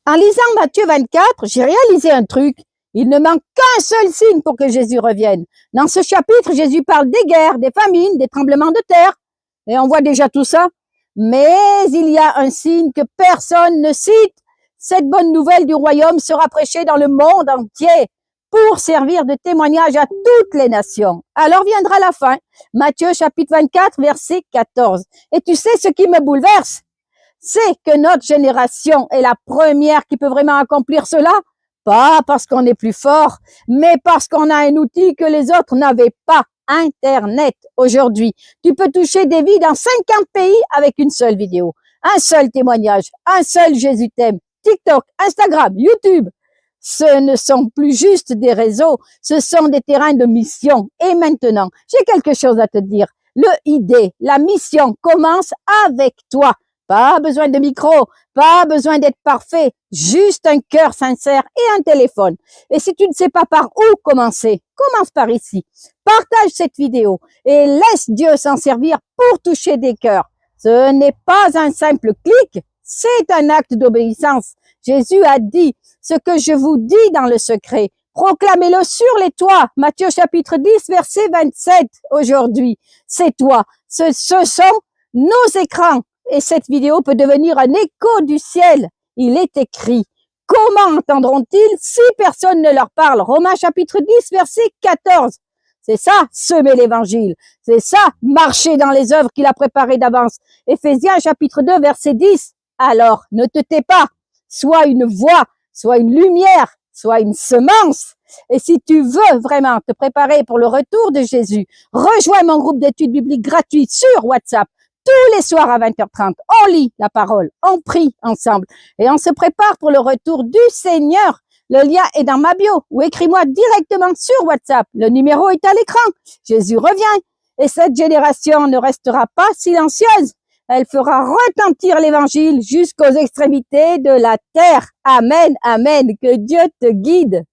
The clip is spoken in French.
En lisant Matthieu 24, j'ai réalisé un truc. Il ne manque qu'un seul signe pour que Jésus revienne. Dans ce chapitre, Jésus parle des guerres, des famines, des tremblements de terre. Et on voit déjà tout ça. Mais il y a un signe que personne ne cite. Cette bonne nouvelle du royaume sera prêchée dans le monde entier pour servir de témoignage à toutes les nations. Alors viendra la fin. Matthieu chapitre 24, verset 14. Et tu sais ce qui me bouleverse? C'est que notre génération est la première qui peut vraiment accomplir cela. Pas parce qu'on est plus fort, mais parce qu'on a un outil que les autres n'avaient pas. Internet. Aujourd'hui, tu peux toucher des vies dans 50 pays avec une seule vidéo, un seul témoignage, un seul Jésus t'aime. TikTok, Instagram, YouTube. Ce ne sont plus juste des réseaux, ce sont des terrains de mission. Et maintenant, j'ai quelque chose à te dire. La mission commence avec toi. Pas besoin de micro, pas besoin d'être parfait, juste un cœur sincère et un téléphone. Et si tu ne sais pas par où commencer, commence par ici. Partage cette vidéo et laisse Dieu s'en servir pour toucher des cœurs. Ce n'est pas un simple clic, c'est un acte d'obéissance. Jésus a dit, ce que je vous dis dans le secret, proclamez-le sur les toits. Matthieu chapitre 10, verset 27 aujourd'hui. C'est toi, ce sont nos écrans. Et cette vidéo peut devenir un écho du ciel. Il est écrit. Comment entendront-ils si personne ne leur parle? Romains chapitre 10, verset 14. C'est ça, semer l'évangile. C'est ça, marcher dans les œuvres qu'il a préparées d'avance. Éphésiens chapitre 2, verset 10. Alors, ne te tais pas. Sois une voix, sois une lumière, sois une semence. Et si tu veux vraiment te préparer pour le retour de Jésus, rejoins mon groupe d'études bibliques gratuit sur WhatsApp. Tous les soirs à 20h30, on lit la parole, on prie ensemble et on se prépare pour le retour du Seigneur. Le lien est dans ma bio ou écris-moi directement sur WhatsApp. Le numéro est à l'écran. Jésus revient et cette génération ne restera pas silencieuse. Elle fera retentir l'évangile jusqu'aux extrémités de la terre. Amen, amen. Que Dieu te guide.